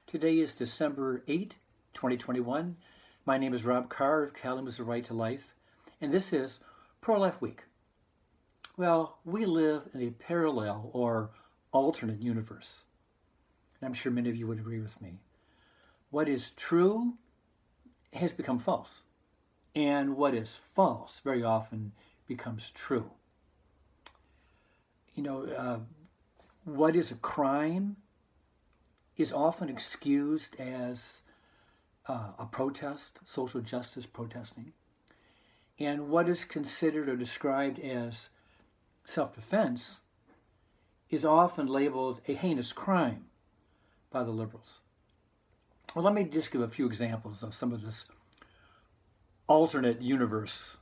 Today is December 8, 2021. My name is Rob Carr of Calumet the Right to Life, and this is Pro-Life Week. Well, we live in a parallel or alternate universe. And I'm sure many of you would agree with me. What is true has become false, and what is false very often becomes true. What is a crime is often excused as a protest, social justice protesting. And what is considered or described as self-defense is often labeled a heinous crime by the liberals. Well, let me just give a few examples of some of this alternate universe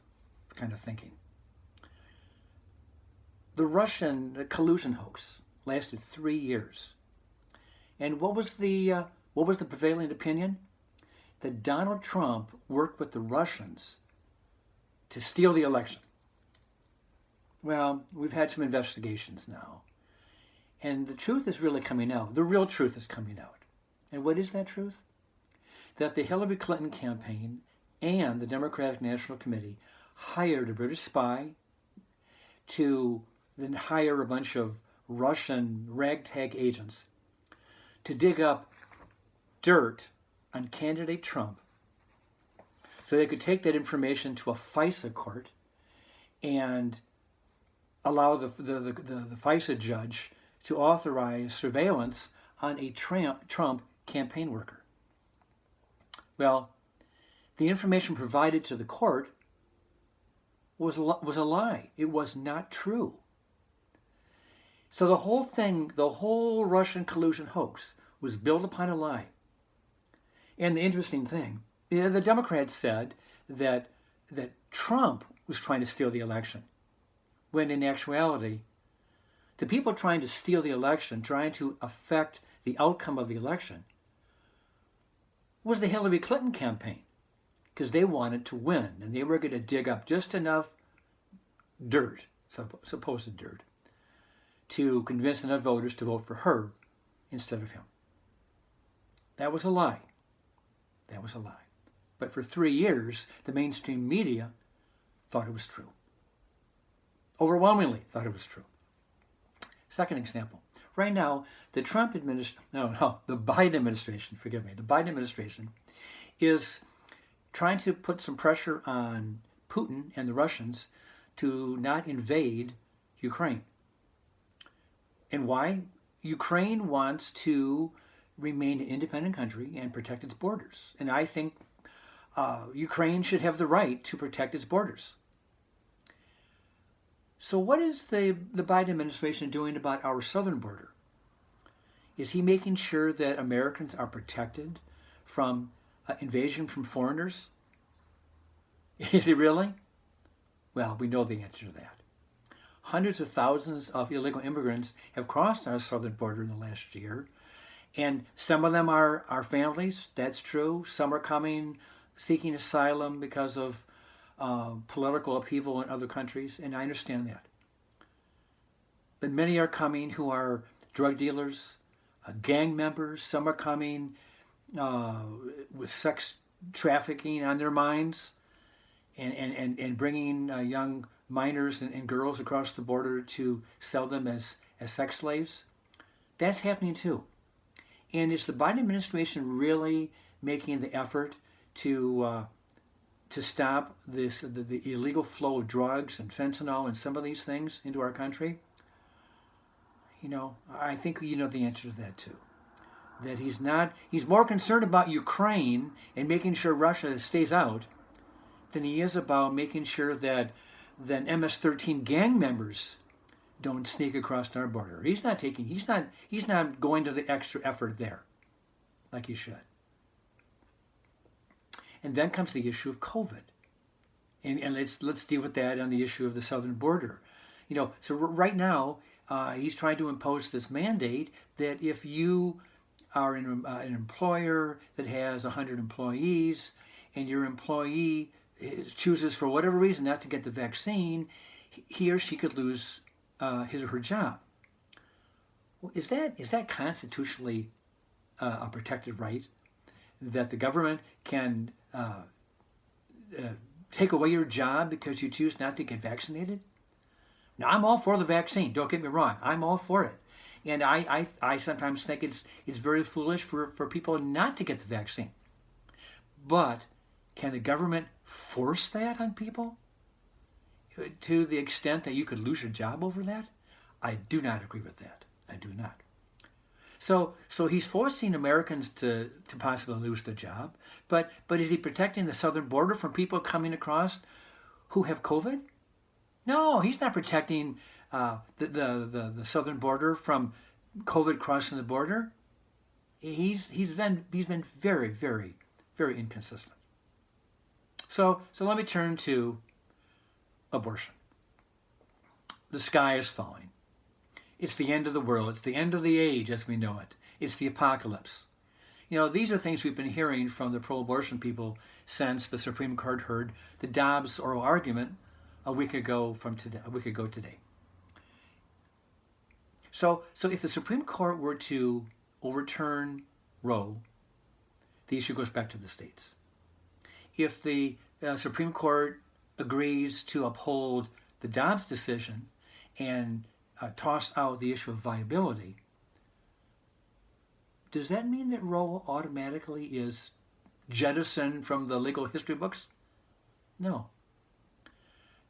kind of thinking. The Russian collusion hoax lasted 3 years. And what was the prevailing opinion? That Donald Trump worked with the Russians to steal the election. Well, we've had some investigations now, and the truth is really coming out. The real truth is coming out. And what is that truth? That the Hillary Clinton campaign and the Democratic National Committee hired a British spy to then hire a bunch of Russian ragtag agents to dig up dirt on candidate Trump so they could take that information to a FISA court and allow the FISA judge to authorize surveillance on a Trump campaign worker. Well, the information provided to the court was a lie. It was not true. So the whole thing, the whole Russian collusion hoax was built upon a lie. And the interesting thing, the Democrats said that Trump was trying to steal the election, when in actuality, the people trying to steal the election, trying to affect the outcome of the election, was the Hillary Clinton campaign, because they wanted to win, and they were going to dig up just enough dirt, supposed dirt, to convince enough voters to vote for her instead of him. That was a lie. That was a lie. But for 3 years, the mainstream media thought it was true. Overwhelmingly thought it was true. Second example. Right now, the Biden administration, the Biden administration is trying to put some pressure on Putin and the Russians to not invade Ukraine. And why? Ukraine wants to remain an independent country and protect its borders. And I think Ukraine should have the right to protect its borders. So what is the Biden administration doing about our southern border? Is he making sure that Americans are protected from invasion from foreigners? Is he really? Well, we know the answer to that. Hundreds of thousands of illegal immigrants have crossed our southern border in the last year. And some of them are our families, that's true. Some are coming seeking asylum because of political upheaval in other countries, and I understand that. But many are coming who are drug dealers, gang members. Some are coming with sex trafficking on their minds and bringing young minors and girls across the border to sell them as sex slaves. That's happening too. And is the Biden administration really making the effort to stop the illegal flow of drugs and fentanyl and some of these things into our country? I think you know the answer to that too. That he's more concerned about Ukraine and making sure Russia stays out than he is about making sure that MS-13 gang members don't sneak across our border. He's not going to the extra effort there like he should. And then comes the issue of COVID. And let's deal with that on the issue of the southern border. So right now, he's trying to impose this mandate that if you are an employer that has 100 employees and your employee chooses for whatever reason not to get the vaccine, he or she could lose his or her job. Well, is that constitutionally a protected right, that the government can take away your job because you choose not to get vaccinated. Now, I'm all for the vaccine. Don't get me wrong. I'm all for it. And I sometimes think it's very foolish for people not to get the vaccine. But can the government force that on people to the extent that you could lose your job over that? I do not agree with that. I do not. So he's forcing Americans to possibly lose their job. But is he protecting the southern border from people coming across who have COVID? No, he's not protecting the southern border from COVID crossing the border. He's been very, very, very inconsistent. So let me turn to abortion. The sky is falling. It's the end of the world. It's the end of the age as we know it. It's the apocalypse. You know, these are things we've been hearing from the pro-abortion people since the Supreme Court heard the Dobbs oral argument a week ago today. So if the Supreme Court were to overturn Roe, the issue goes back to the states. If the Supreme Court agrees to uphold the Dobbs decision and toss out the issue of viability, does that mean that Roe automatically is jettisoned from the legal history books? No.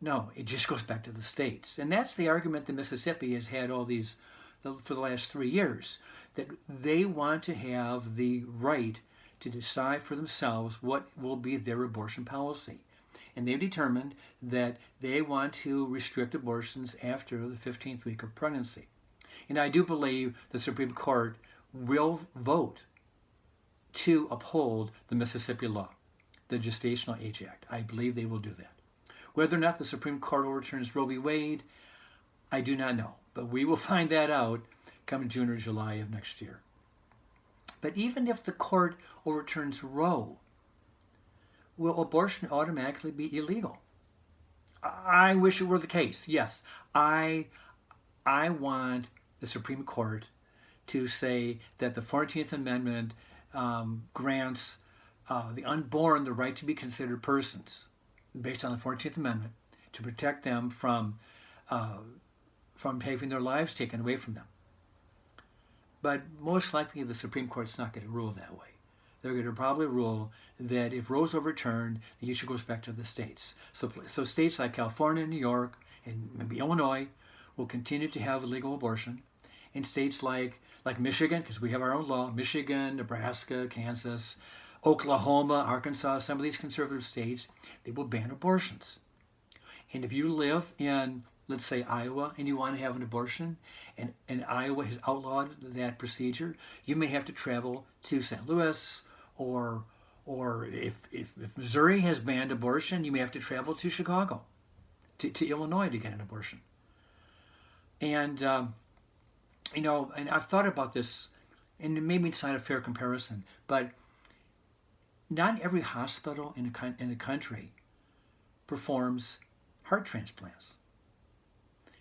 No, it just goes back to the states. And that's the argument that Mississippi has had for the last 3 years, that they want to have the right to decide for themselves what will be their abortion policy. And they've determined that they want to restrict abortions after the 15th week of pregnancy. And I do believe the Supreme Court will vote to uphold the Mississippi law, the Gestational Age Act. I believe they will do that. Whether or not the Supreme Court overturns Roe v. Wade, I do not know. But we will find that out come June or July of next year. But even if the court overturns Roe, will abortion automatically be illegal? I wish it were the case. Yes, I want the Supreme Court to say that the 14th Amendment grants the unborn the right to be considered persons based on the 14th Amendment, to protect them from having their lives taken away from them. But most likely the Supreme Court's not going to rule that way. They're going to probably rule that if Roe's overturned, the issue goes back to the states. So states like California, New York, and maybe Illinois will continue to have legal abortion. And states like Michigan, because we have our own law, Michigan, Nebraska, Kansas, Oklahoma, Arkansas, some of these conservative states, they will ban abortions. And if you live in, let's say, Iowa, and you want to have an abortion, and Iowa has outlawed that procedure, you may have to travel to St. Louis, or if Missouri has banned abortion, you may have to travel to Chicago, to Illinois to get an abortion. And, and I've thought about this, and maybe it's not a fair comparison, but not every hospital in the country performs heart transplants.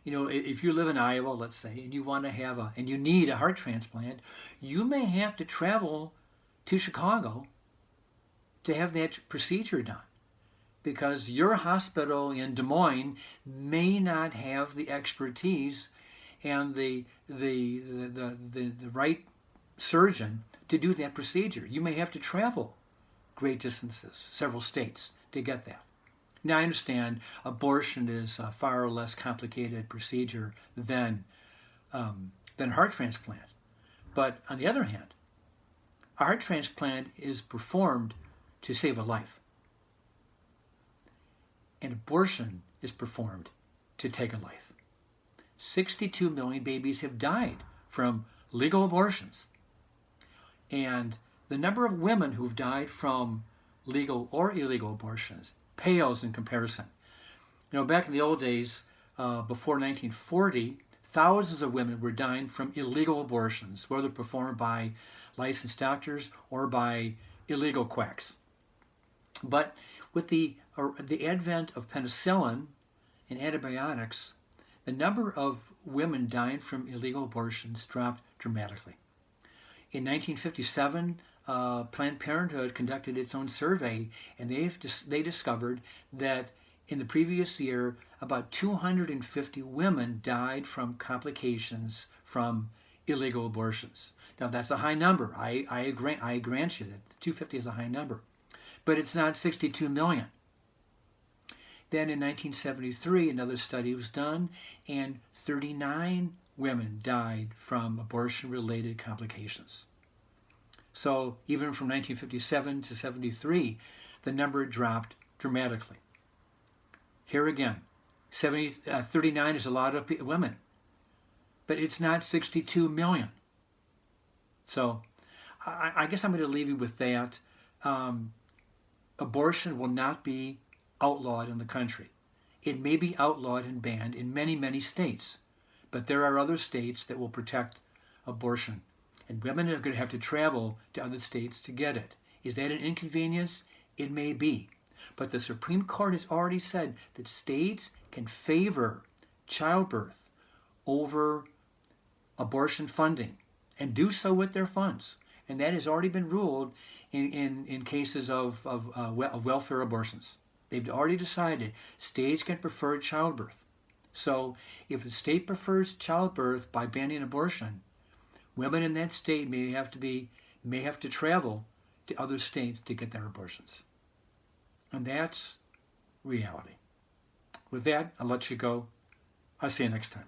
You know, if you live in Iowa, let's say, and you want to have and you need a heart transplant, you may have to travel to Chicago to have that procedure done, because your hospital in Des Moines may not have the expertise and the right surgeon to do that procedure. You may have to travel great distances, several states, to get that. Now, I understand abortion is a far less complicated procedure than heart transplant. But on the other hand, a heart transplant is performed to save a life. And abortion is performed to take a life. 62 million babies have died from legal abortions. And the number of women who've died from legal or illegal abortions pales in comparison. You know, back in the old days, before 1940, thousands of women were dying from illegal abortions, whether performed by licensed doctors or by illegal quacks. But with the advent of penicillin and antibiotics, the number of women dying from illegal abortions dropped dramatically. In 1957, Planned Parenthood conducted its own survey, and they discovered that in the previous year, about 250 women died from complications from illegal abortions. Now that's a high number. I grant you that 250 is a high number, but it's not 62 million. Then in 1973, another study was done, and 39 women died from abortion-related complications. So even from 1957 to 73, the number dropped dramatically. Here again, 39 is a lot of women, but it's not 62 million. So I guess I'm going to leave you with that. Abortion will not be outlawed in the country. It may be outlawed and banned in many, many states, but there are other states that will protect abortion, and women are going to have to travel to other states to get it. Is that an inconvenience? It may be, but the Supreme Court has already said that states can favor childbirth over abortion funding and do so with their funds, and that has already been ruled in cases of welfare abortions. They've already decided states can prefer childbirth. So if a state prefers childbirth by banning abortion, women in that state may have to travel to other states to get their abortions. And that's reality. With that, I'll let you go. I'll see you next time.